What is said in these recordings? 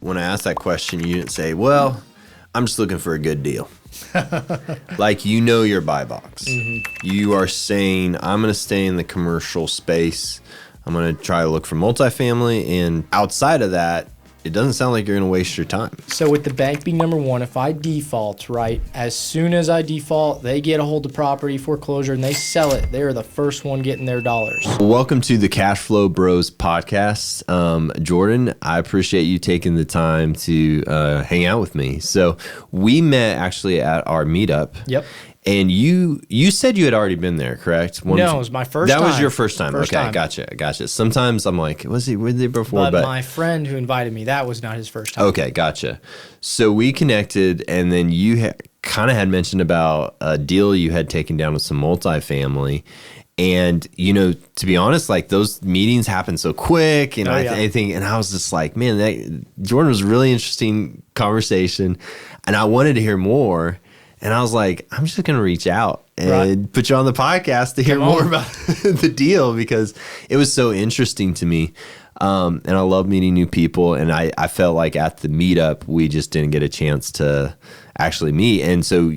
when I asked that question, you didn't say, well, I'm just looking for a good deal. Like, your buy box. Mm-hmm. You are saying, I'm going to stay in the commercial space. I'm going to try to look for multifamily. And outside of that, it doesn't sound like you're going to waste your time. So with the bank being number one, if I default, right, as soon as I default, they get a hold of the property, foreclosure, and they sell it. They're the first one getting their dollars. Welcome to the Cash Flow Bros podcast. Jordan, I appreciate you taking the time to hang out with me. So we met actually at our meetup. Yep. And you said you had already been there, correct? No, it was my first time. That was your first time. First okay, time. Gotcha. Sometimes I'm like, were they before? But my friend who invited me, that was not his first time. Okay, gotcha. So we connected, and then you kind of had mentioned about a deal you had taken down with some multifamily. And, to be honest, like those meetings happen so quick, I think, and I was just like, man, Jordan was a really interesting conversation, and I wanted to hear more. And I was like, I'm just going to reach out and put you on the podcast to hear more about the deal, because it was so interesting to me. And I love meeting new people. And I felt like at the meetup, we just didn't get a chance to actually meet. And so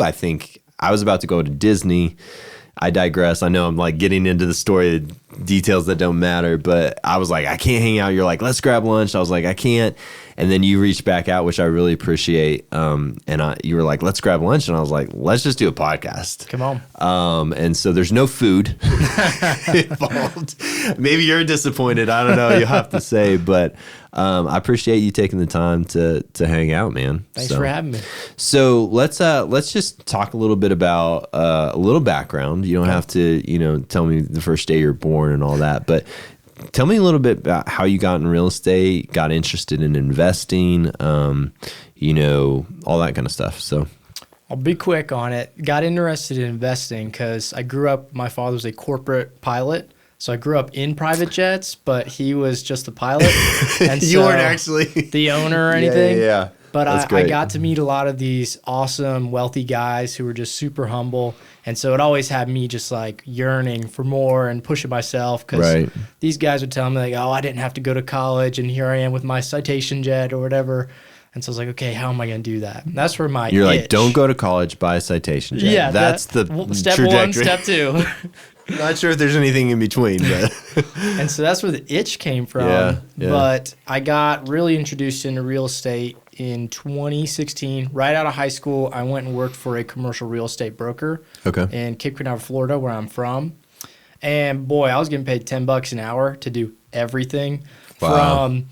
I think I was about to go to Disney. I digress. I know I'm like getting into the story details that don't matter, but I was like, I can't hang out. You're like, let's grab lunch. I was like, I can't. And then you reached back out, which I really appreciate. You were like, let's grab lunch. And I was like, let's just do a podcast. Come on. And so there's no food involved. Maybe you're disappointed. I don't know. You'll have to say, but I appreciate you taking the time to hang out, man. Thanks for having me. So let's just talk a little bit about a little background. You don't have to, tell me the first day you're born and all that, but tell me a little bit about how you got in real estate, got interested in investing, all that kind of stuff. So I'll be quick on it. Got interested in investing because I grew up, my father was a corporate pilot. So I grew up in private jets, but he was just the pilot. And you weren't actually the owner or anything. Yeah. But I got to meet a lot of these awesome, wealthy guys who were just super humble. And so it always had me just like yearning for more and pushing myself, because these guys would tell me like, oh, I didn't have to go to college, and here I am with my citation jet or whatever. And so I was like, okay, how am I going to do that? And that's where my You're like, don't go to college, buy a citation jet. Yeah. That's the step trajectory. One, step two. Not sure if there's anything in between, but and so that's where the itch came from. Yeah. But I got really introduced into real estate in 2016. Right out of high school, I went and worked for a commercial real estate broker in Cape Canaveral, Florida, where I'm from. And boy, I was getting paid $10 an hour to do everything from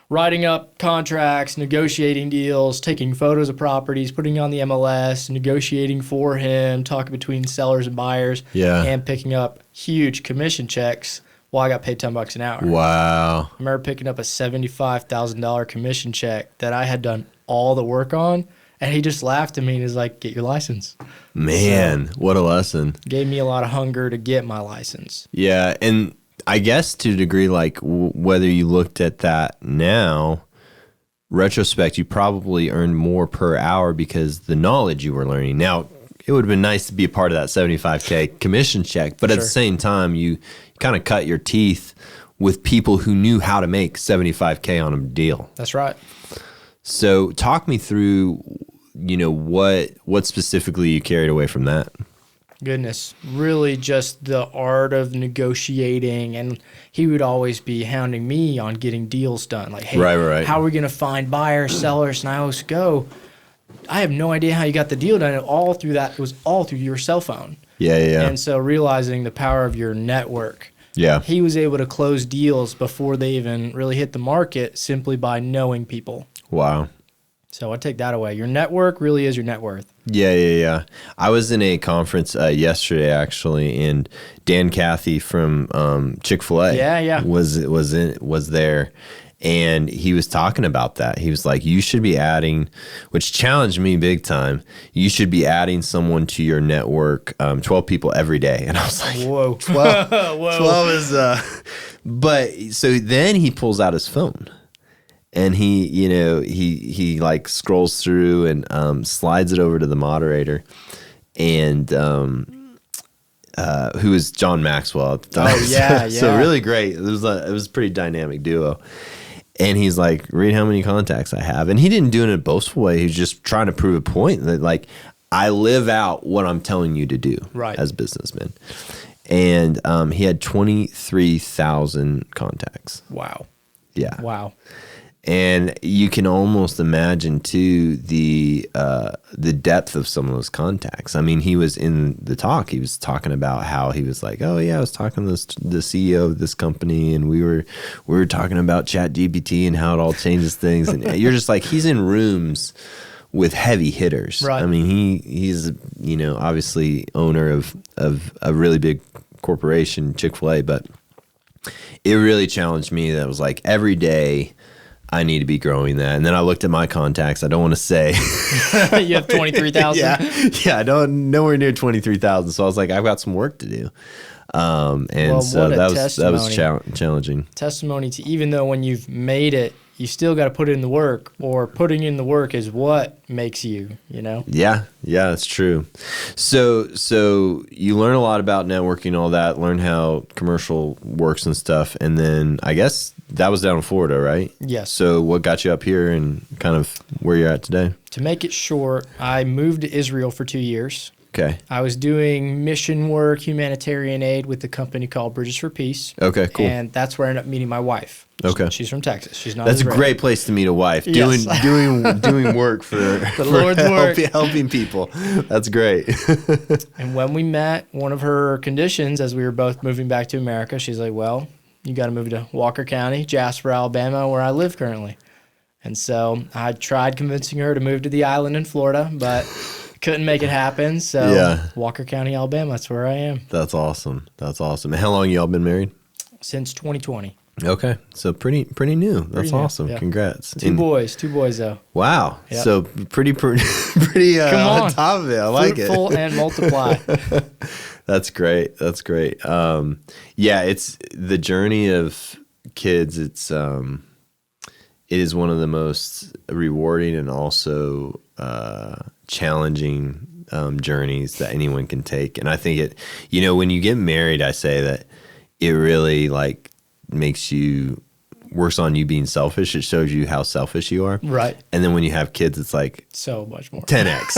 writing up contracts, negotiating deals, taking photos of properties, putting on the MLS, negotiating for him, talking between sellers and buyers, and picking up huge commission checks while I got paid $10 an hour. Wow. I remember picking up a $75,000 commission check that I had done all the work on, and he just laughed at me and was like, get your license. Man, what a lesson. Gave me a lot of hunger to get my license. Yeah, and I guess to a degree, like whether you looked at that now, retrospect, you probably earned more per hour because the knowledge you were learning. Now, it would have been nice to be a part of that $75K commission check, but at the same time, you kind of cut your teeth with people who knew how to make $75K on a deal. That's right. So talk me through, what specifically you carried away from that. Goodness, really just the art of negotiating, and he would always be hounding me on getting deals done. Like, hey, how are we going to find buyers, sellers? And I always go, I have no idea how you got the deal done. It was all through your cell phone. Yeah. And so realizing the power of your network. Yeah. He was able to close deals before they even really hit the market simply by knowing people. Wow. So I take that away. Your network really is your net worth. Yeah. I was in a conference yesterday actually, and Dan Cathy from Chick-fil-A was there, and he was talking about that. He was like, you should be adding, which challenged me big time, you should be adding someone to your network, 12 people every day. And I was like, whoa. 12, Whoa. 12 is, but so then he pulls out his phone. And he like scrolls through and slides it over to the moderator, and who is John Maxwell at the time. Oh yeah. So really great. It was a pretty dynamic duo. And he's like, read how many contacts I have. And he didn't do it in a boastful way. He was just trying to prove a point that, like, I live out what I'm telling you to do as a businessman. And he had 23,000 contacts. Wow. Yeah. Wow. And you can almost imagine, too, the depth of some of those contacts. I mean, he was in the talk. He was talking about how he was like, oh, yeah, I was talking to the CEO of this company, and we were talking about ChatGPT and how it all changes things. And you're just like, he's in rooms with heavy hitters. Right. I mean, he's, you know, obviously owner of a really big corporation, Chick-fil-A, but it really challenged me. That was like, every day I need to be growing that. And then I looked at my contacts. I don't want to say. You have 23,000? Yeah, I don't, nowhere near 23,000. So I was like, I've got some work to do. And so that was challenging. Testimony to, even though when you've made it, you still got to put in the work, or putting in the work is what makes you, you know? Yeah, that's true. So you learn a lot about networking, all that, learn how commercial works and stuff. And then I guess that was down in Florida, right? Yes. So what got you up here and kind of where you're at today? To make it short, I moved to Israel for 2 years. Okay. I was doing mission work, humanitarian aid with a company called Bridges for Peace. Okay, cool. And that's where I ended up meeting my wife. Okay. She's from Texas. She's not That's Israeli. a great place to meet a wife. Yes. Doing work for the Lord's work. Helping people. That's great. And when we met, one of her conditions as we were both moving back to America, she's like, well, you got to move to Walker County, Jasper, Alabama, where I live currently. And so I tried convincing her to move to the island in Florida, but couldn't make it happen. So Walker County, Alabama, that's where I am. That's awesome. And how long y'all been married? Since 2020. Okay. So pretty new. That's awesome. Yeah. Congrats. Two boys though. Wow. Yep. So pretty Come on top of it. I like it. Fruitful and multiply. That's great. Yeah, it's the journey of kids. It is one of the most rewarding and also challenging journeys that anyone can take. And I think when you get married, I say that it really works on you being selfish. It shows you how selfish you are. Right. And then when you have kids, it's like so much more. 10x.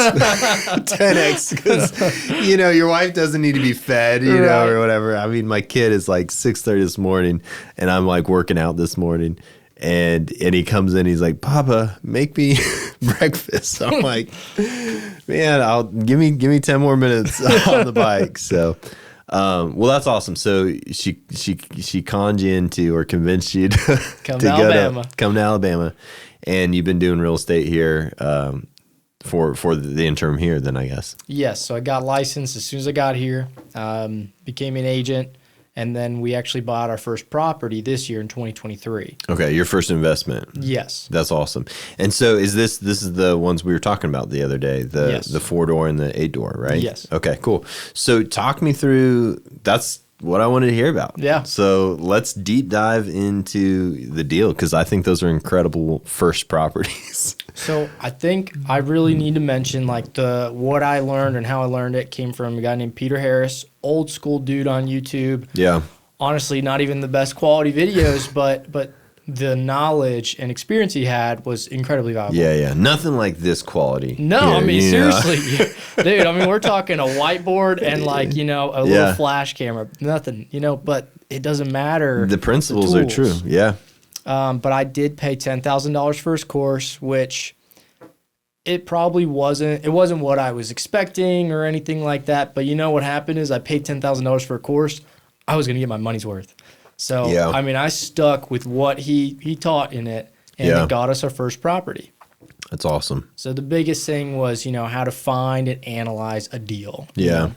10x. Because, your wife doesn't need to be fed, or whatever. I mean, my kid is like 6:30 this morning and I'm like working out this morning. And he comes in, he's like, Papa, make me breakfast. I'm like, man, give me 10 more minutes on the bike. So, well, that's awesome. So she conned you into, or convinced you to come to Alabama, and you've been doing real estate here for the interim here. Then I guess. Yes. So I got licensed as soon as I got here. Became an agent. And then we actually bought our first property this year in 2023. Okay, your first investment. Yes. That's awesome. And so this is the ones we were talking about the other day, the 4-door and the 8-door, right? Yes. Okay, cool. So talk me through, that's what I wanted to hear about. Yeah. So let's deep dive into the deal, because I think those are incredible first properties. So I think I really need to mention what I learned and how I learned it came from a guy named Peter Harris, old school dude on YouTube. Yeah. Honestly, not even the best quality videos, but the knowledge and experience he had was incredibly valuable. Yeah. Nothing like this quality. No, I mean, seriously. Dude, I mean, we're talking a whiteboard and a little flash camera. Nothing, but it doesn't matter. The principles are true. Yeah. But I did pay $10,000 for his course, which it probably wasn't what I was expecting or anything like that. But what happened is I paid $10,000 for a course. I was going to get my money's worth. So, I mean, I stuck with what he taught in it, and it got us our first property. That's awesome. So the biggest thing was, how to find and analyze a deal. Yeah.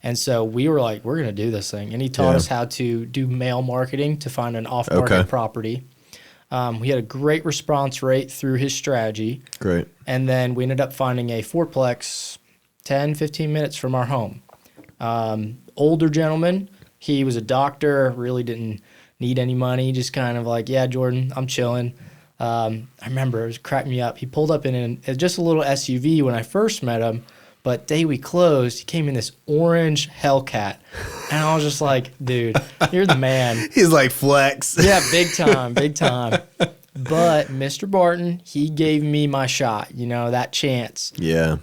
And so we were like, we're going to do this thing. And he taught us how to do mail marketing to find an off-market property. We had a great response rate through his strategy. Great. And then we ended up finding a fourplex 10, 15 minutes from our home. Older gentleman. He was a doctor, really didn't need any money, just kind of like, yeah, Jordan, I'm chilling. I remember it was cracking me up. He pulled up in just a little SUV when I first met him, but day we closed, he came in this orange Hellcat. And I was just like, dude, you're the man. He's like, flex. Yeah, big time. But Mr. Barton, he gave me my shot, you know, that chance. Yeah.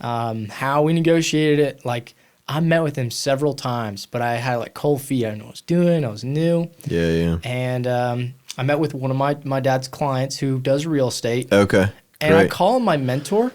How we negotiated it, like, I met with him several times, but I had like cold feet. I didn't know what I was doing. I was new. Yeah, yeah. And I met with one of my dad's clients who does real estate. Okay. And Great. I call him my mentor,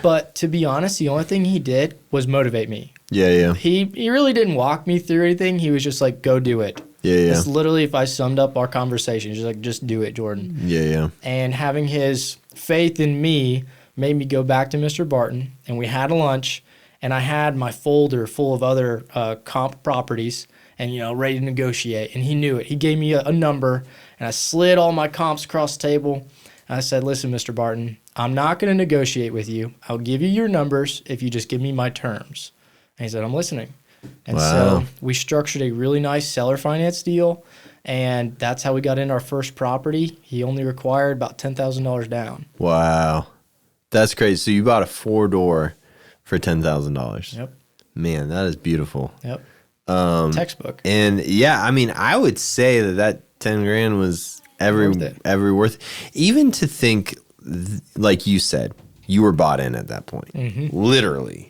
but to be honest, the only thing he did was motivate me. Yeah, yeah. He really didn't walk me through anything. He was just like, go do it. Yeah, yeah. It's literally, if I summed up our conversation, just like, just do it, Jordan. Yeah, yeah. And having his faith in me made me go back to Mr. Barton, and we had a lunch, and I had my folder full of other comp properties and, you know, ready to negotiate. And he knew it. He gave me a number, and I slid all my comps across the table. And I said, listen, Mr. Barton, I'm not going to negotiate with you. I'll give you your numbers if you just give me my terms. And he said, I'm listening. And so we structured a really nice seller finance deal, and that's how we got into our first property. He only required about $10,000 down. Wow. That's crazy. So you bought a 4-door for $10,000. Yep. Man, that is beautiful. Yep. Textbook. And yeah, I mean, I would say that 10 grand was every worth it. Even to think, like you said, you were bought in at that point. Mm-hmm. Literally.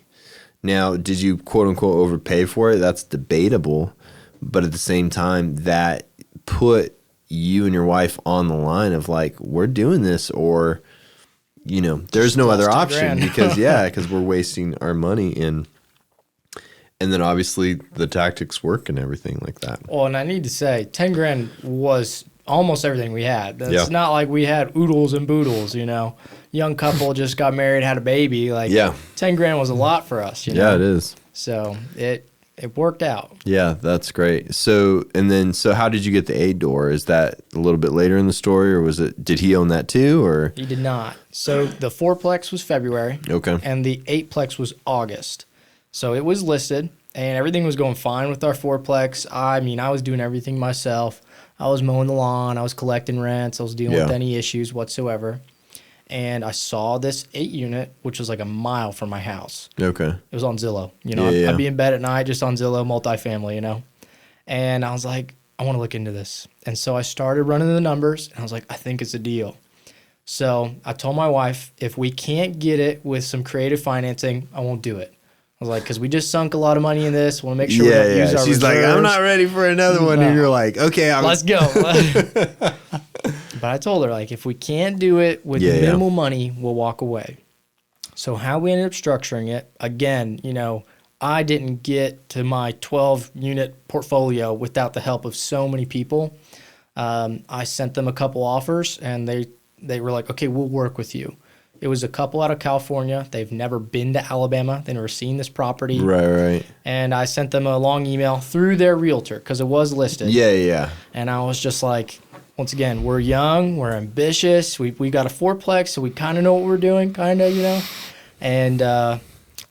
Now, did you quote unquote overpay for it? That's debatable. But at the same time, that put you and your wife on the line of like, we're doing this, or, you know, there's no other option because we're wasting our money in. And then obviously the tactics work and everything like that. Well, and I need to say, 10 grand was almost everything we had. It's not like we had oodles and boodles, you know. Young couple just got married, had a baby. Like, 10 grand was a lot for us, you know. Yeah, it is. So it worked out. Yeah, that's great. So how did you get the 8-door? Is that a little bit later in the story, or did he own that too, or? He did not. So the 4-plex was February. Okay. And the 8-plex was August. So it was listed, and everything was going fine with our 4-plex. I mean, I was doing everything myself. I was mowing the lawn. I was collecting rents. I was dealing with any issues whatsoever. And I saw this 8-unit, which was like a mile from my house. Okay. It was on Zillow. You know, I'd be in bed at night just on Zillow, multifamily, you know. And I was like, I want to look into this. And so I started running the numbers, and I was like, I think it's a deal. So I told my wife, if we can't get it with some creative financing, I won't do it. I was like, because we just sunk a lot of money in this. Want to make sure we don't use our She's reserves. like, I'm not ready for another one. And you're like, okay, let's go. But I told her, like, if we can't do it with minimal money, we'll walk away. So how we ended up structuring it, again, you know, I didn't get to my 12-unit portfolio without the help of so many people. I sent them a couple offers, and they were like, okay, we'll work with you. It was a couple out of California. They've never been to Alabama. They've never seen this property. Right. And I sent them a long email through their realtor because it was listed. Yeah. And I was just like, once again, we're young, we're ambitious. We got a 4-plex, so we kind of know what we're doing, kind of, you know. And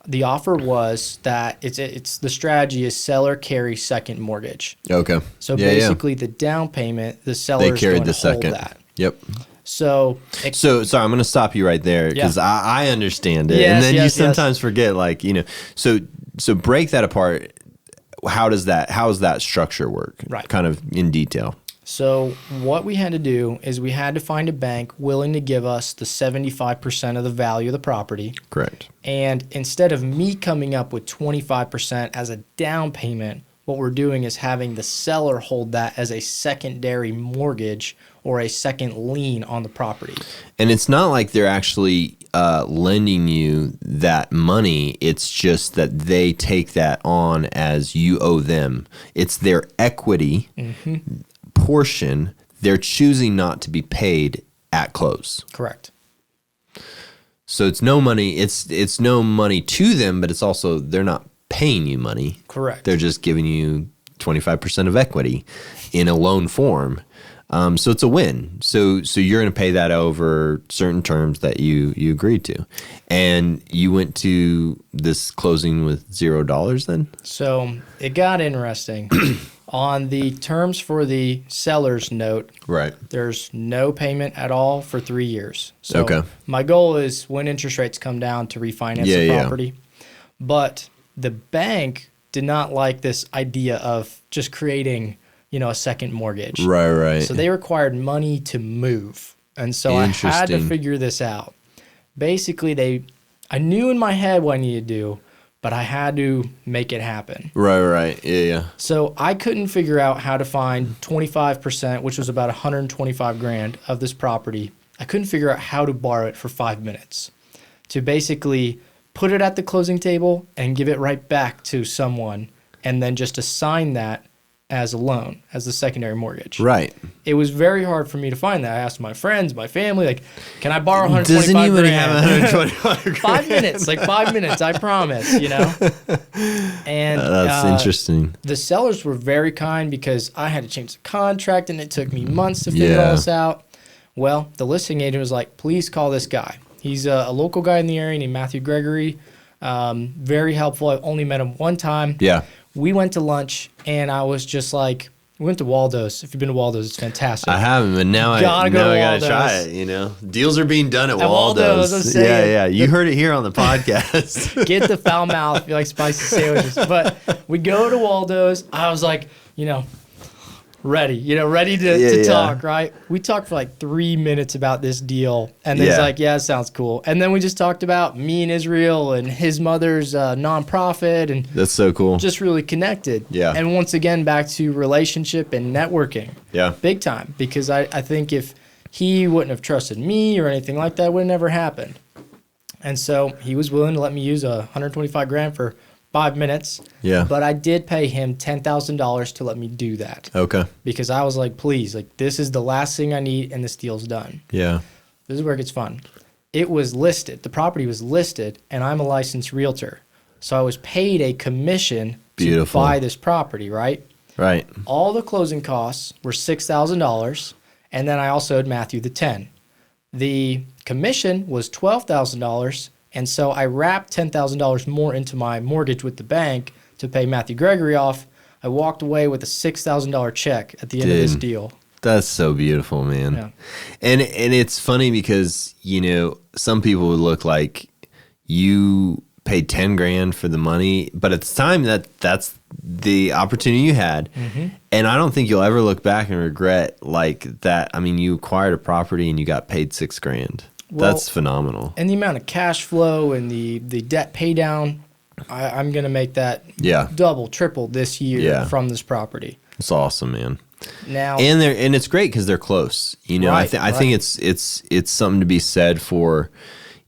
the offer was that it's the strategy is seller carry second mortgage. Okay. So basically, the down payment, the seller's going to hold that. Yep. So sorry, I'm going to stop you right there because I understand it, and then you sometimes forget, like, you know. So break that apart. How is that structure work? Right. Kind of in detail. So what we had to do is we had to find a bank willing to give us the 75% of the value of the property. Correct. And instead of me coming up with 25% as a down payment, what we're doing is having the seller hold that as a secondary mortgage or a second lien on the property. And it's not like they're actually lending you that money. It's just that they take that on as you owe them. It's their equity portion. They're choosing not to be paid at close. Correct. So it's no money. It's no money to them, but it's also they're not paying you money. Correct. They're just giving you 25% of equity in a loan form. So it's a win. So you're going to pay that over certain terms that you agreed to. And you went to this closing with $0 then? So it got interesting. On the terms for the seller's note, right, there's no payment at all for 3 years. So my goal is when interest rates come down to refinance the property. But the bank did not like this idea of just creating, you know, a second mortgage. Right. So they required money to move. And so I had to figure this out. Basically, I knew in my head what I needed to do, but I had to make it happen. Right. Yeah. So I couldn't figure out how to find 25%, which was about 125 grand of this property. I couldn't figure out how to borrow it for 5 minutes to basically put it at the closing table and give it right back to someone and then just assign that as a loan, as the secondary mortgage. Right. It was very hard for me to find that. I asked my friends, my family, like, can I borrow 125 Does anybody grand? have 125 grand? 5 minutes, like 5 minutes, I promise, you know? And that's interesting. The sellers were very kind because I had to change the contract and it took me months to figure all this out. Well, the listing agent was like, please call this guy. He's a local guy in the area named Matthew Gregory. Very helpful. I only met him one time. Yeah. We went to lunch, and I was just like, we went to Waldo's. If you've been to Waldo's, it's fantastic. I haven't, but now I gotta try it. You know, deals are being done at Waldo's. Yeah. You heard it here on the podcast. Get the foul mouth if you like spicy sandwiches. But we go to Waldo's. I was like, ready to talk, right? We talked for like 3 minutes about this deal. And he's like, yeah, it sounds cool. And then we just talked about me and Israel and his mother's nonprofit. And that's so cool. Just really connected. Yeah. And once again, back to relationship and networking. Yeah. Big time. Because I think if he wouldn't have trusted me or anything like that, it would have never happened. And so he was willing to let me use 125 grand for 5 minutes. Yeah. But I did pay him $10,000 to let me do that. Okay. Because I was like, please, like, this is the last thing I need and this deal's done. Yeah. This is where it gets fun. It was listed. The property was listed, and I'm a licensed realtor. So I was paid a commission to buy this property, right? Right. All the closing costs were $6,000, and then I also owed Matthew the $10,000. The commission was $12,000. And so I wrapped $10,000 more into my mortgage with the bank to pay Matthew Gregory off. I walked away with a $6,000 check at the end of this deal. That's so beautiful, man. Yeah. And it's funny because, some people would look like you paid 10 grand for the money, but at the time that's the opportunity you had. Mm-hmm. And I don't think you'll ever look back and regret like that. I mean, you acquired a property and you got paid 6 grand. Well, that's phenomenal. And the amount of cash flow and the debt pay down, I'm going to make that double, triple this year from this property. It's awesome, man. Now and it's great because they're close. I think it's something to be said for,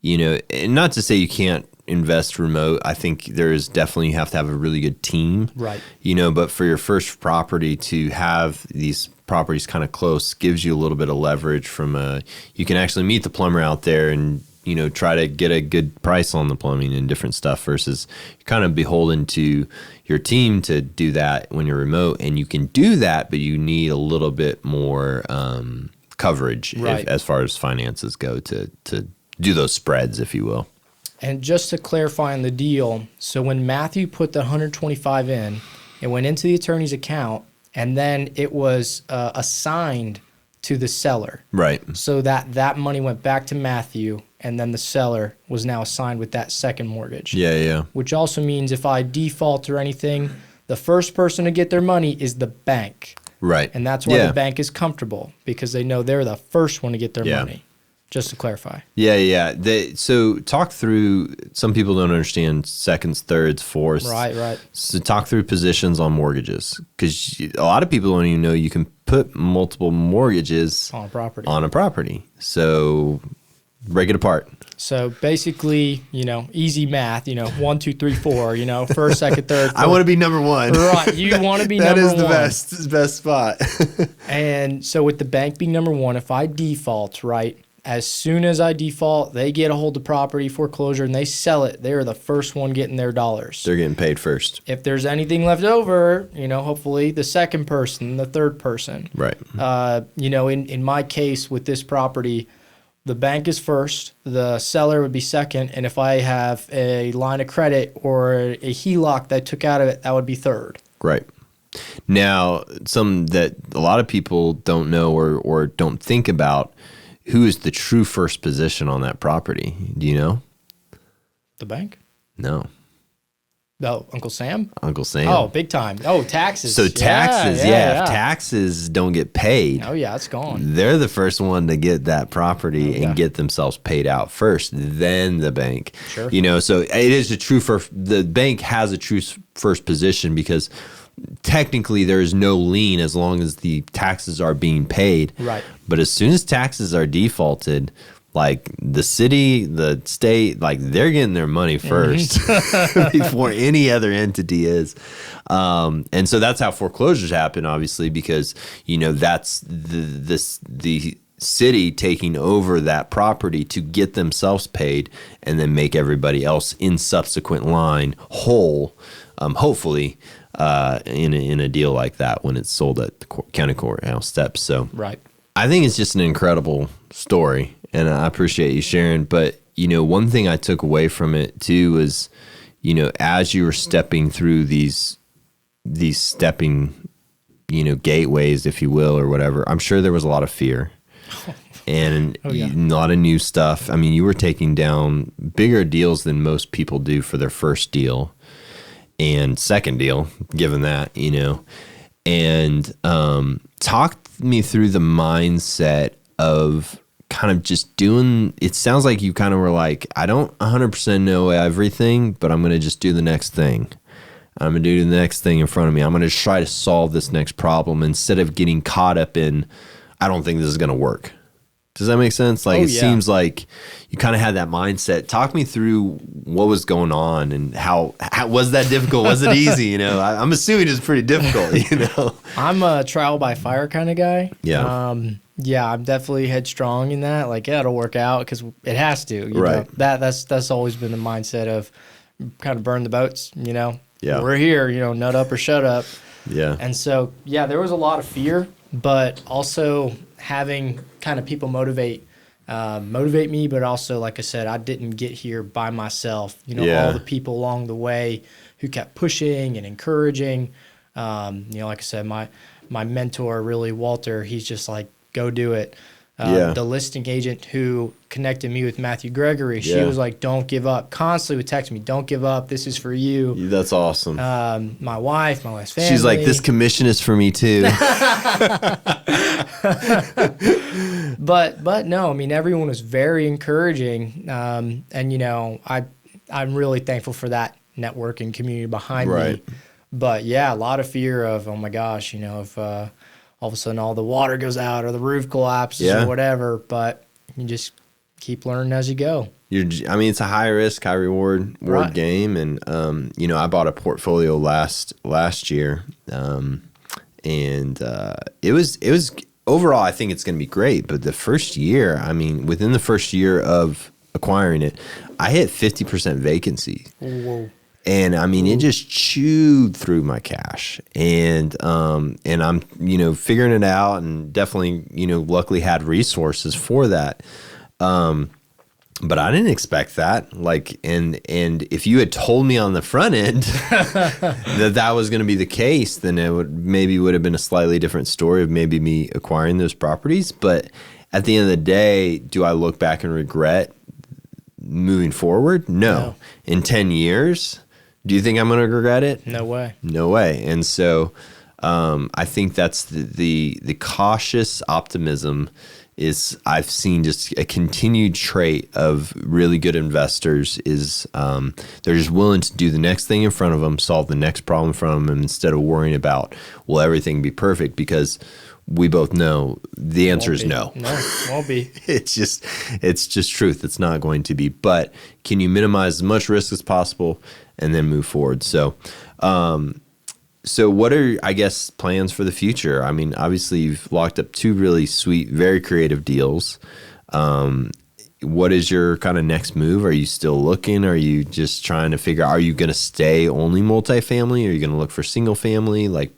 and not to say you can't invest remote. I think there is definitely, you have to have a really good team. Right. But for your first property to have these properties kind of close gives you a little bit of leverage from you can actually meet the plumber out there and try to get a good price on the plumbing and different stuff versus you're kind of beholden to your team to do that when you're remote, and you can do that, but you need a little bit more coverage as far as finances go to do those spreads, if you will. And just to clarify on the deal, so when Matthew put the 125 in, it went into the attorney's account, and then it was assigned to the seller. Right. So that money went back to Matthew, and then the seller was now assigned with that second mortgage. Yeah. Which also means if I default or anything, the first person to get their money is the bank. Right. And that's why the bank is comfortable, because they know they're the first one to get their money. Just to clarify. Yeah. So talk through, some people don't understand seconds, thirds, fourths. Right. So talk through positions on mortgages, because a lot of people don't even know you can put multiple mortgages on a property. So break it apart. So basically, easy math, 1, 2, 3, 4, first, second, third, fourth. I want to be number one. Right. You want to be number one. That is the best spot. And so with the bank being number one, if I default, right, as soon as I default, they get a hold of property, foreclosure, and they sell it. They're the first one getting their dollars. They're getting paid first. If there's anything left over, hopefully the second person, the third person. Right. In my case with this property, the bank is first, the seller would be second, and if I have a line of credit or a HELOC that I took out of it, that would be third. Right. Now, some that a lot of people don't know or don't think about, who is the true first position on that property? Do you know? The bank? No. Oh, Uncle Sam? Uncle Sam. Oh, big time. Oh, taxes. So taxes, if taxes don't get paid. Oh, yeah, it's gone. They're the first one to get that property and get themselves paid out first, then the bank. Sure. You know, so it is the bank has a true first position because technically there is no lien as long as the taxes are being paid. Right. But as soon as taxes are defaulted, like the city, the state, like they're getting their money first before any other entity is. And so that's how foreclosures happen, obviously, because, you know, that's the city taking over that property to get themselves paid and then make everybody else in subsequent line whole, hopefully, in a deal like that when it's sold at the county courthouse steps. So right. I think it's just an incredible story, and I appreciate you sharing. But, you know, one thing I took away from it too was, you know, as you were stepping through these stepping, you know, gateways, if you will, or whatever, I'm sure there was a lot of fear and a lot of new stuff. I mean, you were taking down bigger deals than most people do for their first deal and second deal, given that, you know, and talk me through the mindset of kind of just doing, it sounds like you kind of were like, I don't 100% know everything, but I'm going to just do the next thing. I'm going to do the next thing in front of me. I'm going to try to solve this next problem instead of getting caught up in, I don't think this is going to work. Does that make sense? Like, seems like you kind of had that mindset. Talk me through what was going on and how was that difficult? Was it easy? You know, I'm assuming it was pretty difficult, you know? I'm a trial by fire kind of guy. Yeah. Yeah, I'm definitely headstrong in that. Like, yeah, it'll work out because it has to. You right. know? That's always been the mindset of kind of burn the boats, you know? Yeah. We're here, you know, nut up or shut up. Yeah. And so, yeah, there was a lot of fear, but also having kind of people motivate me, but also, like I said, I didn't get here by myself. You know, all the people along the way who kept pushing and encouraging. You know, like I said, my mentor, really, Walter, he's just like, go do it. The listing agent who connected me with Matthew Gregory, she was like, don't give up. Constantly would text me, don't give up. This is for you. That's awesome. My wife's family. She's like, this commission is for me too. But no, I mean, everyone was very encouraging. And, you know, I'm really thankful for that network and community behind me. But yeah, a lot of fear of, oh my gosh, you know, if all of a sudden all the water goes out or the roof collapses or whatever, but you just keep learning as you go. I mean, it's a high risk, high reward game. And, you know, I bought a portfolio last year. And it was overall, I think it's going to be great. But the first year, I mean, within the first year of acquiring it, I hit 50% vacancy. Whoa. And I mean, it just chewed through my cash, and I'm, you know, figuring it out, and definitely, you know, luckily had resources for that. But I didn't expect that. Like, and if you had told me on the front end that was going to be the case, then it would have been a slightly different story of maybe me acquiring those properties. But at the end of the day, do I look back and regret moving forward? No. In 10 years. Do you think I'm going to regret it? No way. No way. And so I think that's the cautious optimism is I've seen just a continued trait of really good investors is they're just willing to do the next thing in front of them, solve the next problem in front of them instead of worrying about, will everything be perfect? Because we both know the answer is no. No, it won't be. It's just truth. It's not going to be. But can you minimize as much risk as possible and then move forward? So, so what are, I guess, plans for the future? I mean, obviously you've locked up 2 really sweet, very creative deals. What is your kind of next move? Are you still looking? Are you just trying to figure out, are you going to stay only multifamily? Are you going to look for single family? Like,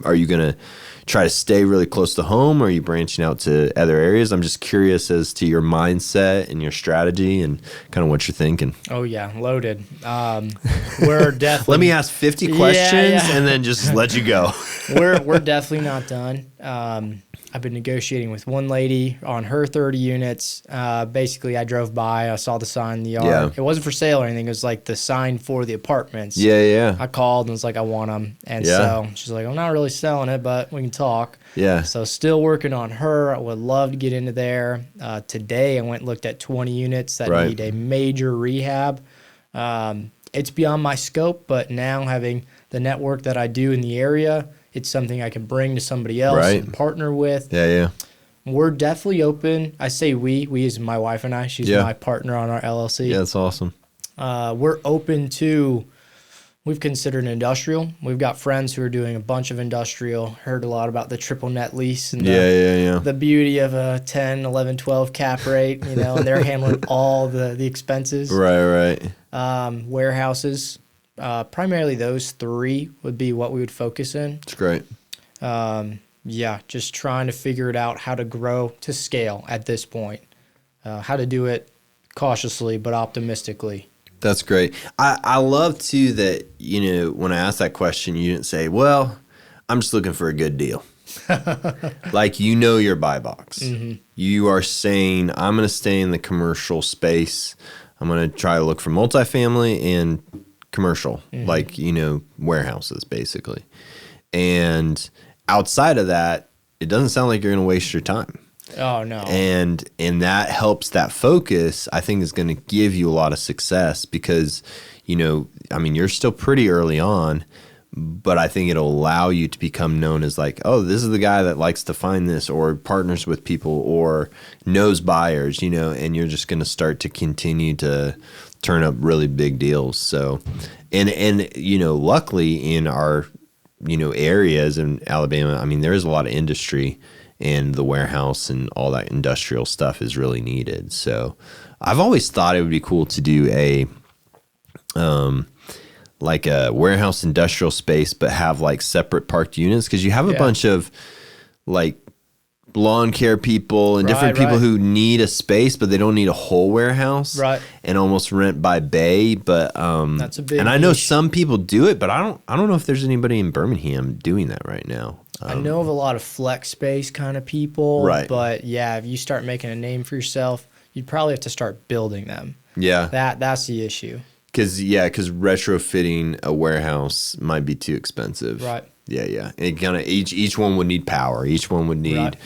are you going to try to stay really close to home, or are you branching out to other areas? I'm just curious as to your mindset and your strategy and kind of what you're thinking. Oh, yeah, loaded. We're definitely... Let me ask 50 questions and then just let you go. We're definitely not done. I've been negotiating with one lady on her 30 units. Basically, I drove by, I saw the sign in the yard. Yeah. It wasn't for sale or anything. It was like the sign for the apartments. Yeah. I called and was like, I want them. And so she's like, I'm not really selling it, but we can talk. Yeah. So still working on her. I would love to get into there. Today, I went and looked at 20 units that need a major rehab. It's beyond my scope, but now having the network that I do in the area, it's something I can bring to somebody else and partner with. Yeah. We're definitely open. I say we is my wife and I. She's my partner on our LLC. Yeah, that's awesome. We're open to, we've considered industrial. We've got friends who are doing a bunch of industrial. Heard a lot about the triple net lease and the beauty of a 10, 11, 12 cap rate, and they're handling all the expenses. Right. Warehouses. Primarily those three would be what we would focus in. That's great. Just trying to figure it out how to grow to scale at this point. How to do it cautiously but optimistically. That's great. I love too that, when I asked that question, you didn't say, well, I'm just looking for a good deal. Like, your buy box. Mm-hmm. You are saying, I'm going to stay in the commercial space. I'm going to try to look for multifamily and commercial, like, warehouses basically. And outside of that, it doesn't sound like you're going to waste your time. Oh, no. And that helps, that focus, I think, is going to give you a lot of success because, you're still pretty early on, but I think it'll allow you to become known as like, oh, this is the guy that likes to find this or partners with people or knows buyers, and you're just going to start to continue to turn up really big deals. So, and luckily in our, areas in Alabama, there is a lot of industry and the warehouse and all that industrial stuff is really needed. So I've always thought it would be cool to do a, like a warehouse industrial space, but have like separate parked units. Cause you have a bunch of like lawn care people and different people who need a space, but they don't need a whole warehouse, and almost rent by bay. But that's a big and I know some people do it, but I don't know if there's anybody in Birmingham doing that right now. I know of a lot of flex space kind of people, but if you start making a name for yourself, you'd probably have to start building them. Yeah, that's the issue. Because retrofitting a warehouse might be too expensive. Right. Yeah. It kind of each one would need power. Each one would need,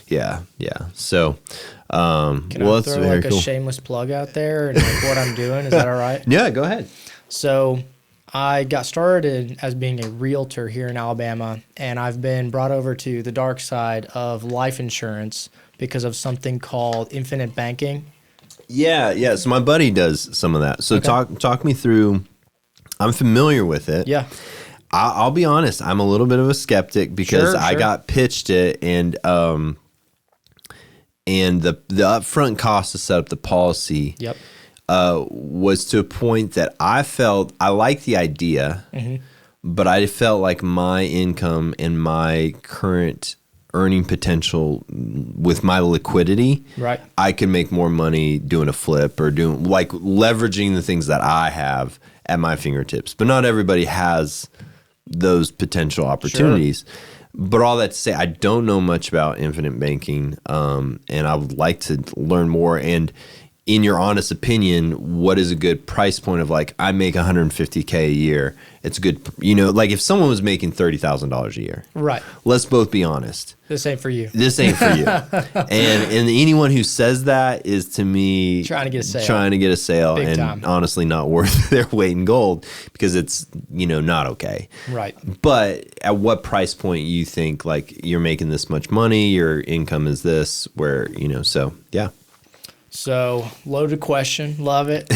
yeah. So, can I throw like a shameless plug out there and like what I'm doing? Is that all right? Yeah, go ahead. So, I got started as being a realtor here in Alabama, and I've been brought over to the dark side of life insurance because of something called infinite banking. Yeah. So my buddy does some of that. So talk me through. I'm familiar with it. Yeah. I'll be honest. I'm a little bit of a skeptic because I got pitched it, and the upfront cost to set up the policy. Yep. Was to a point that I felt I liked the idea, but I felt like my income and my current earning potential with my liquidity, I could make more money doing a flip or doing like leveraging the things that I have at my fingertips. But not everybody has those potential opportunities. But all that to say, I don't know much about infinite banking, and I would like to learn more. And in your honest opinion, what is a good price point of like, I make $150K a year. It's a good, like if someone was making $30,000 a year. Right. Let's both be honest. This ain't for you. This ain't for you. and anyone who says that is to me trying to get a sale. Big and time. Honestly not worth their weight in gold because it's, not okay. Right. But at what price point you think like you're making this much money, your income is this, where, so yeah. So, loaded question. Love it.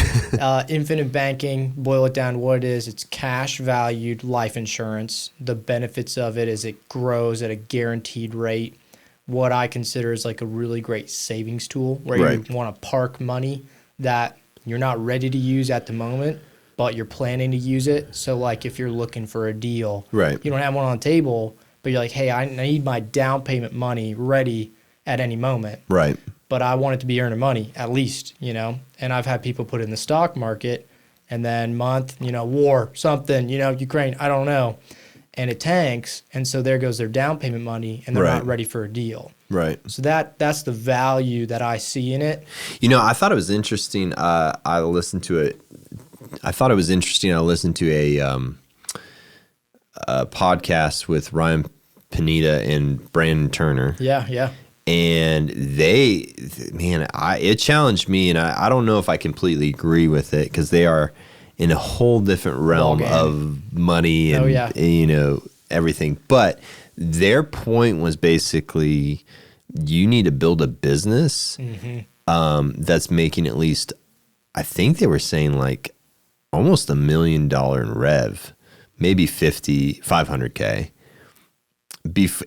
Infinite banking, boil it down to what it is. It's cash valued life insurance. The benefits of it is it grows at a guaranteed rate. What I consider is like a really great savings tool where you want to park money that you're not ready to use at the moment, but you're planning to use it. So, like if you're looking for a deal, you don't have one on the table, but you're like, hey, I need my down payment money ready at any moment. Right. But I want it to be earning money at least, And I've had people put it in the stock market and then war, something, Ukraine, I don't know. and it tanks, and so there goes their down payment money, and they're not ready for a deal. Right. So that's the value that I see in it. You know, I thought it was interesting. I listened to it. I thought it was interesting. I listened to a podcast with Ryan Pineda and Brandon Turner. Yeah. And it challenged me, and I don't know if I completely agree with it because they are in a whole different realm of money and you know, everything. But their point was basically, you need to build a business that's making at least, I think they were saying like almost $1 million in rev, maybe 500K,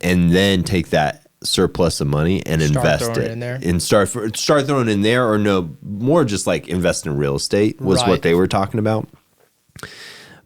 and then take that surplus of money and invest it in there. And start throwing in there, or no, more just like invest in real estate was what they were talking about.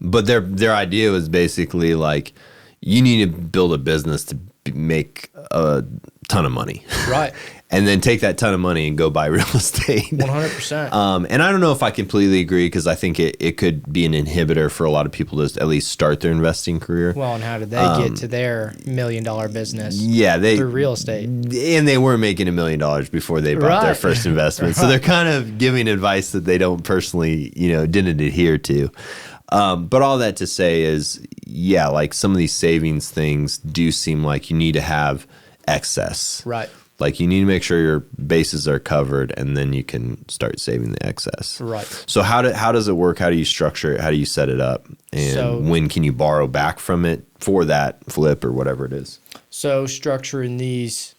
But their idea was basically like, you need to build a business to make a ton of money. Right. And then take that ton of money and go buy real estate. 100%. And I don't know if I completely agree, because I think it could be an inhibitor for a lot of people to at least start their investing career. Well, and how did they get to their $1 million business? Yeah, through real estate. And they were making $1 million before they bought their first investment. So they're kind of giving advice that they don't personally, didn't adhere to. But all that to say is, yeah, like some of these savings things do seem like you need to have excess. Right. Like you need to make sure your bases are covered, and then you can start saving the excess. Right. So how does it work? How do you structure it? How do you set it up? And when can you borrow back from it for that flip or whatever it is? So structuring these,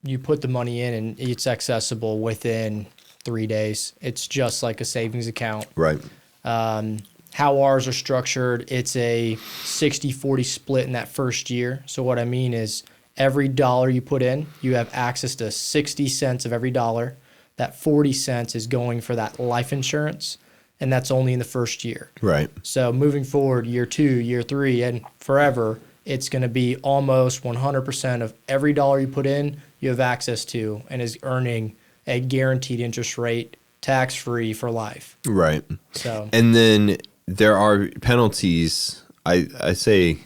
you put the money in and it's accessible within 3 days. It's just like a savings account. Right. How ours are structured, it's a 60-40 split in that first year. So what I mean is, every dollar you put in, you have access to 60 cents of every dollar. That 40 cents is going for that life insurance, and that's only in the first year. Right. So moving forward, year 2, year 3, and forever, it's going to be almost 100% of every dollar you put in, you have access to, and is earning a guaranteed interest rate, tax-free for life. Right. So, and then there are penalties. I say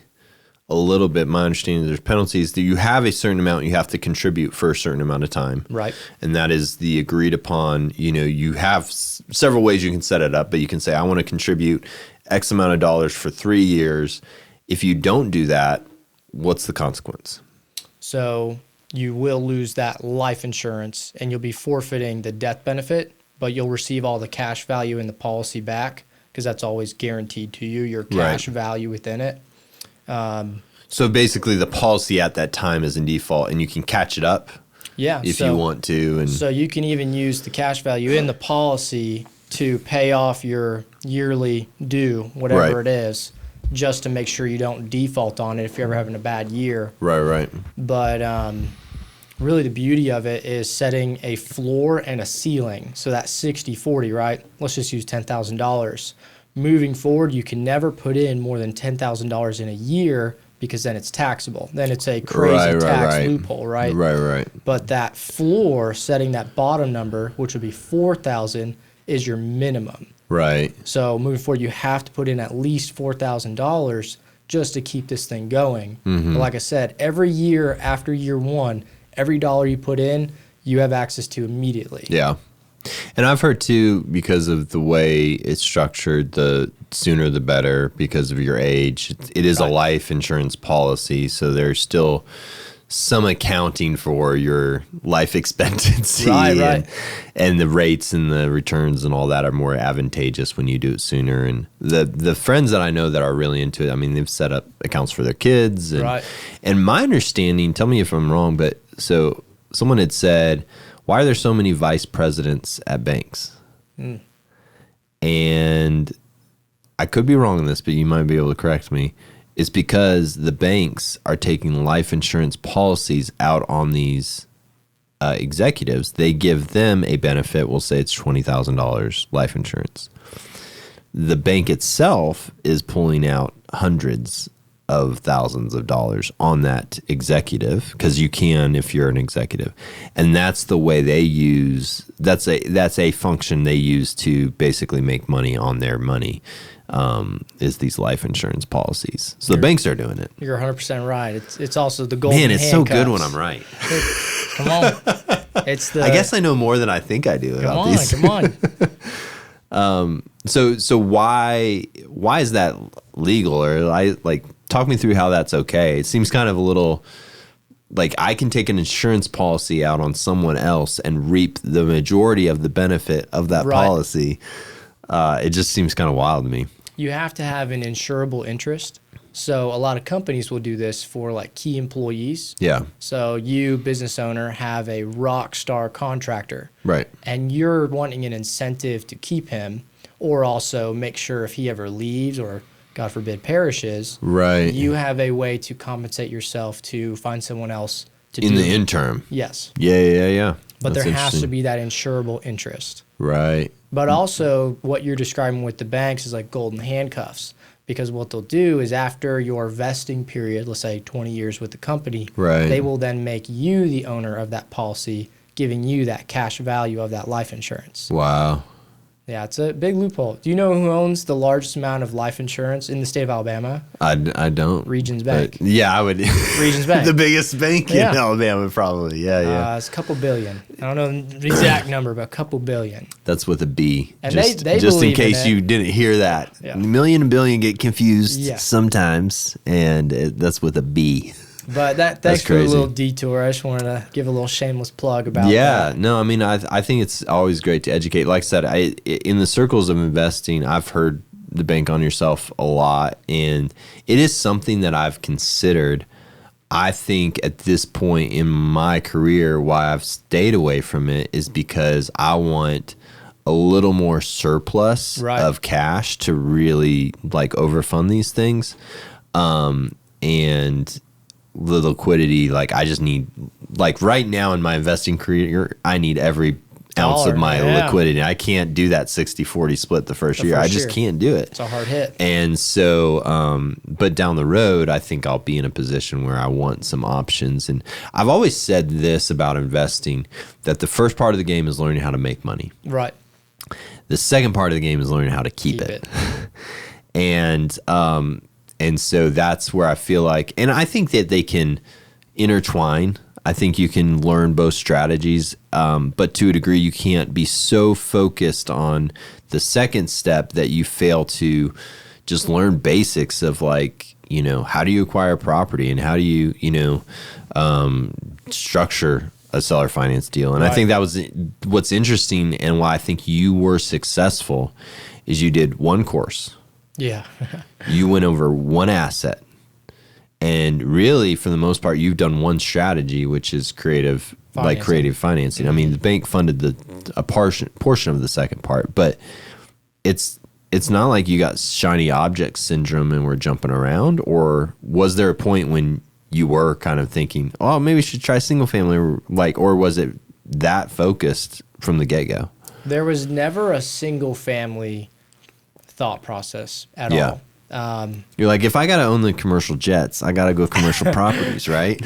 a little bit, my understanding, there's penalties that you have a certain amount you have to contribute for a certain amount of time. Right. And that is the agreed upon, you have several ways you can set it up, but you can say, I want to contribute X amount of dollars for 3 years. If you don't do that, what's the consequence? So you will lose that life insurance, and you'll be forfeiting the death benefit, but you'll receive all the cash value in the policy back, because that's always guaranteed to you, your cash value within it. So basically the policy at that time is in default, and you can catch it up if you want to. And so you can even use the cash value in the policy to pay off your yearly due, whatever it is, just to make sure you don't default on it if you're ever having a bad year. Right. But really the beauty of it is setting a floor and a ceiling. So that's 60-40, right? Let's just use $10,000. Moving forward, you can never put in more than $10,000 in a year, because then it's taxable. Then it's a crazy tax loophole, right? Right. But that floor, setting that bottom number, which would be $4,000, is your minimum. Right. So moving forward, you have to put in at least $4,000 just to keep this thing going. But like I said, every year after year 1, every dollar you put in, you have access to immediately. Yeah. And I've heard too, because of the way it's structured, the sooner the better, because of your age. It is a life insurance policy, so there's still some accounting for your life expectancy. And the rates and the returns and all that are more advantageous when you do it sooner. And the friends that I know that are really into it, I mean, they've set up accounts for their kids. And my understanding, tell me if I'm wrong, but so someone had said, why are there so many vice presidents at banks? And I could be wrong on this, but you might be able to correct me. It's because the banks are taking life insurance policies out on these executives. They give them a benefit. We'll say it's $20,000 life insurance. The bank itself is pulling out hundreds of thousands of dollars on that executive, because you can if you're an executive. And that's the way they use, that's a function they use to basically make money on their money, is these life insurance policies. So the banks are doing it. You're 100% right. It's also the golden handcuffs. Man, it's so good when I'm right. Come on. It's the. I guess I know more than I think I do about these. Come on. So why is that legal? Or talk me through how that's okay. It seems kind of a little like I can take an insurance policy out on someone else and reap the majority of the benefit of that policy. It just seems kind of wild to me. You have to have an insurable interest. So a lot of companies will do this for like key employees. Yeah. So you, business owner, have a rock star contractor. Right. And you're wanting an incentive to keep him, or also make sure if he ever leaves or, God forbid, perishes, right, you have a way to compensate yourself to find someone else to do in the interim. Yes. Yeah. But there has to be that insurable interest. Right. But also what you're describing with the banks is like golden handcuffs, because what they'll do is after your vesting period, let's say 20 years with the company, they will then make you the owner of that policy, giving you that cash value of that life insurance. Wow. Yeah, it's a big loophole. Do you know who owns the largest amount of life insurance in the state of Alabama? I don't. Regions Bank. Yeah, I would. Regions Bank. The biggest bank in Alabama, probably. Yeah. It's a couple billion. I don't know the exact number, but a couple billion. That's with a B. And just, they just in believe case you didn't hear that. Yeah. Million and billion get confused sometimes, and that's with a B. But thanks for a little detour. I just wanted to give a little shameless plug about that. Yeah, no, I mean, I think it's always great to educate. Like I said, in the circles of investing, I've heard the bank on yourself a lot, and it is something that I've considered. I think at this point in my career, why I've stayed away from it is because I want a little more surplus of cash to really like overfund these things. And the liquidity, like I just need, like right now in my investing career, I need every ounce of my liquidity. I can't do that 60-40 split the first year. I just can't do it. It's a hard hit. And so, but down the road, I think I'll be in a position where I want some options. And I've always said this about investing, that the first part of the game is learning how to make money. Right. The second part of the game is learning how to keep it. And so that's where I feel like, and I think that they can intertwine. I think you can learn both strategies, but to a degree, you can't be so focused on the second step that you fail to just learn basics of like, how do you acquire property and how do you, structure a seller finance deal. And I think that was what's interesting, and why I think you were successful is you did one course. Yeah. You went over one asset, and really for the most part you've done one strategy, which is creative financing. I mean, the bank funded a portion of the second part, but it's not like you got shiny object syndrome and were jumping around. Or was there a point when you were kind of thinking, oh, maybe we should try single family, or was it that focused from the get-go? There was never a single family thought process at all. You're like, if I got to own the commercial jets, I got to go commercial properties, right?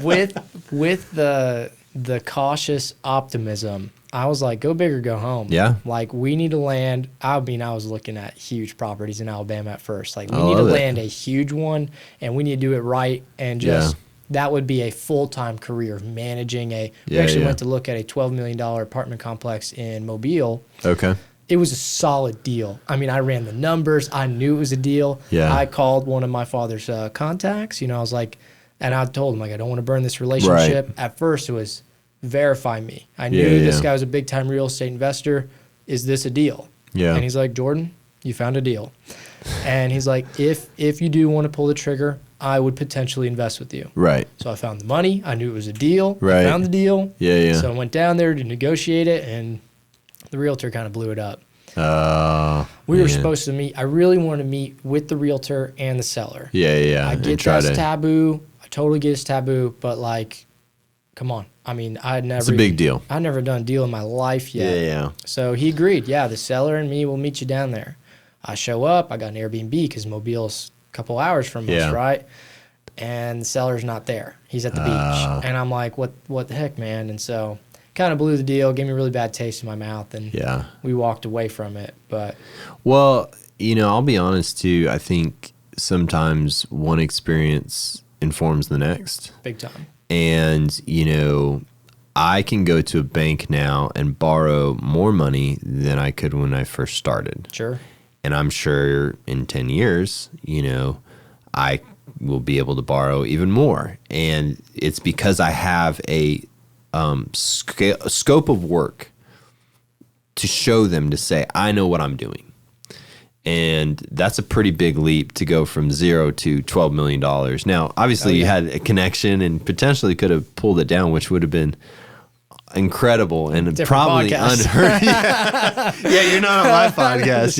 With the cautious optimism, I was like, go big or go home. Yeah. Like, we need to land. I mean, I was looking at huge properties in Alabama at first. Like, we need to land a huge one, and we need to do it right. And just that would be a full-time career of managing we actually went to look at a $12 million apartment complex in Mobile. Okay. It was a solid deal. I mean, I ran the numbers. I knew it was a deal. Yeah. I called one of my father's contacts. I was like, and I told him, like, I don't want to burn this relationship. Right. At first, it was verify me. I knew this guy was a big-time real estate investor. Is this a deal? Yeah. And he's like, Jordan, you found a deal. And he's like, if you do want to pull the trigger, I would potentially invest with you. Right. So I found the money. I knew it was a deal. Right. I found the deal. Yeah. So I went down there to negotiate it, and the realtor kind of blew it up. We were supposed to meet. I really wanted to meet with the realtor and the seller. Yeah. I get that's taboo. I totally get it's taboo, but like, come on. I mean, it's a big deal. I'd never done a deal in my life yet. Yeah. So he agreed. Yeah, the seller and me will meet you down there. I show up. I got an Airbnb because Mobile's couple hours from us, right? And the seller's not there. He's at the beach. And I'm like, what the heck, man? And so kind of blew the deal, gave me a really bad taste in my mouth, and we walked away from it. But well, you know, I'll be honest too. I think sometimes one experience informs the next. Big time. And, you know, I can go to a bank now and borrow more money than I could when I first started. Sure. And I'm sure in 10 years, you know, I will be able to borrow even more. And it's because I have a scope of work to show them, to say, I know what I'm doing. And that's a pretty big leap to go from 0 to $12 million. Now, obviously, you had a connection and potentially could have pulled it down, which would have been incredible and different probably podcast. Unheard. Yeah, you're not on my podcast.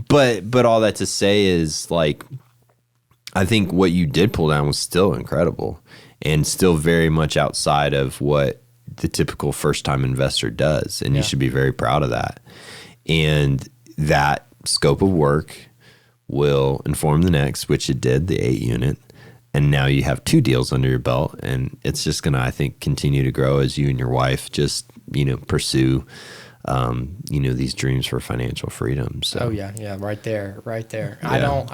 But all that to say is, like, I think what you did pull down was still incredible and still very much outside of what the typical first-time investor does, and you should be very proud of that. And that scope of work will inform the next, which it did, the 8 unit. And now you have 2 deals under your belt, and it's just going to, I think, continue to grow as you and your wife just, you know, pursue, you know, these dreams for financial freedom. So. Yeah, right there. Yeah.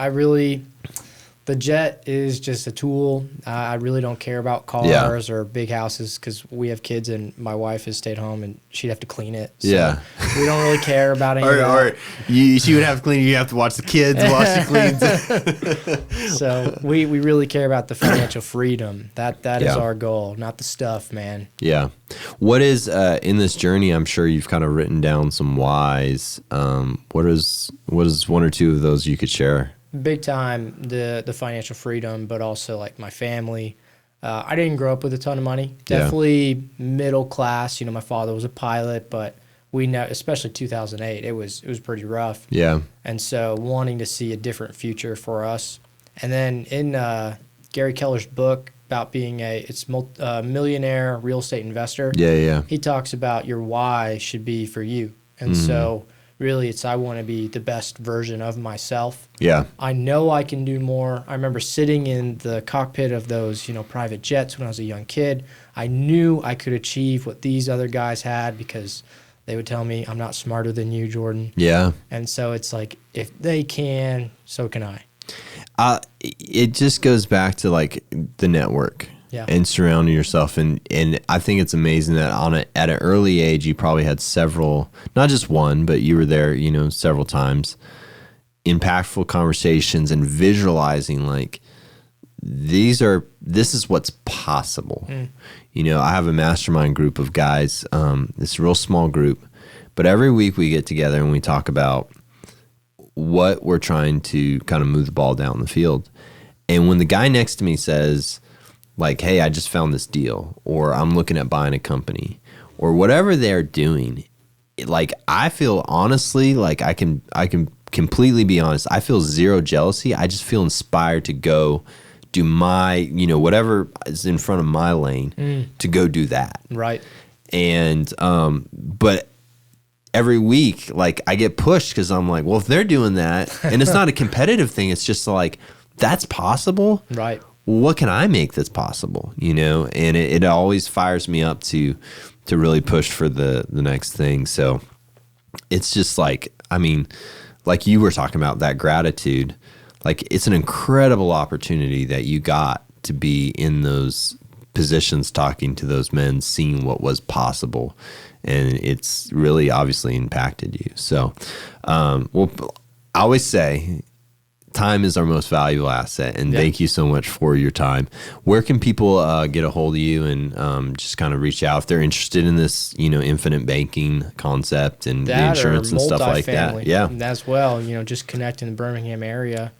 The jet is just a tool. I really don't care about cars or big houses because we have kids and my wife has stayed home and she'd have to clean it. So we don't really care about any of that. She would have to clean it. You have to watch the kids while she cleans. So we really care about the financial freedom. That is our goal, not the stuff, man. Yeah. What is, in this journey, I'm sure you've kind of written down some whys. What is 1 or 2 of those you could share? Big time, the financial freedom, but also like my family. I didn't grow up with a ton of money. Definitely middle class. You know, my father was a pilot, but we know, especially 2008, it was pretty rough. Yeah. And so wanting to see a different future for us. And then in Gary Keller's book about being a millionaire real estate investor. Yeah. He talks about your why should be for you. And so really, I want to be the best version of myself. Yeah. I know I can do more. I remember sitting in the cockpit of those, you know, private jets when I was a young kid. I knew I could achieve what these other guys had because they would tell me, I'm not smarter than you, Jordan. Yeah. And so it's like, if they can, so can I. It just goes back to, like, the network. Yeah. And surrounding yourself. And I think it's amazing that at an early age, you probably had several, not just one, but you were there, you know, several times, impactful conversations and visualizing, like, this is what's possible. You know, I have a mastermind group of guys. It's a real small group, but every week we get together and we talk about what we're trying to kind of move the ball down the field. And when the guy next to me says, like, hey, I just found this deal, or I'm looking at buying a company, or whatever they're doing, like, I feel honestly, like, I can completely be honest. I feel zero jealousy. I just feel inspired to go do my, you know, whatever is in front of my lane to go do that. Right. And, but every week, like, I get pushed because I'm like, well, if they're doing that, and it's not a competitive thing, it's just like, that's possible. Right. What can I make that's possible, you know? And it always fires me up to really push for the next thing. So it's just like, I mean, like you were talking about, that gratitude, like, it's an incredible opportunity that you got to be in those positions, talking to those men, seeing what was possible. And it's really obviously impacted you. So, well, I always say, time is our most valuable asset, and thank you so much for your time. Where can people get a hold of you and just kind of reach out if they're interested in this, you know, infinite banking concept and the insurance and stuff like that? Yeah, as well. You know, just connect in the Birmingham area.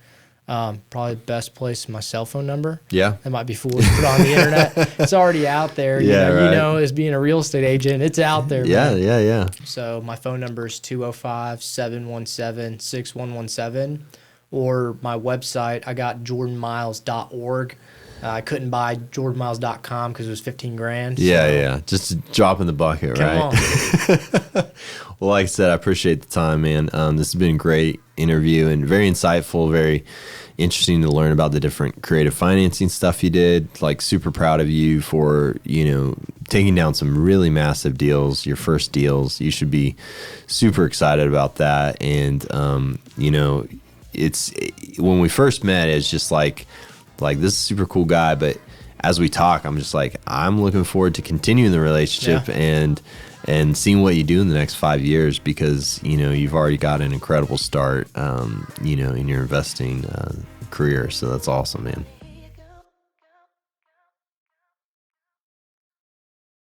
Probably the best place, my cell phone number. Yeah, that might be foolish to put on the internet. It's already out there. You know, as being a real estate agent, it's out there. Yeah. So my phone number is 205-717-6117. Or my website, I got jordanmiles.org. I couldn't buy jordanmiles.com because it was $15,000. Yeah. Just a drop in the bucket, Come right? on. Well, like I said, I appreciate the time, man. This has been great. interview and very insightful, very interesting to learn about the different creative financing stuff you did. Like, super proud of you for, taking down some really massive deals, your first deals. You should be super excited about that. And, it's when we first met, it's just like this is a super cool guy. But as we talk, I'm just like, I'm looking forward to continuing the relationship and seeing what you do in the next 5 years, because, you've already got an incredible start, in your investing career. So that's awesome, man.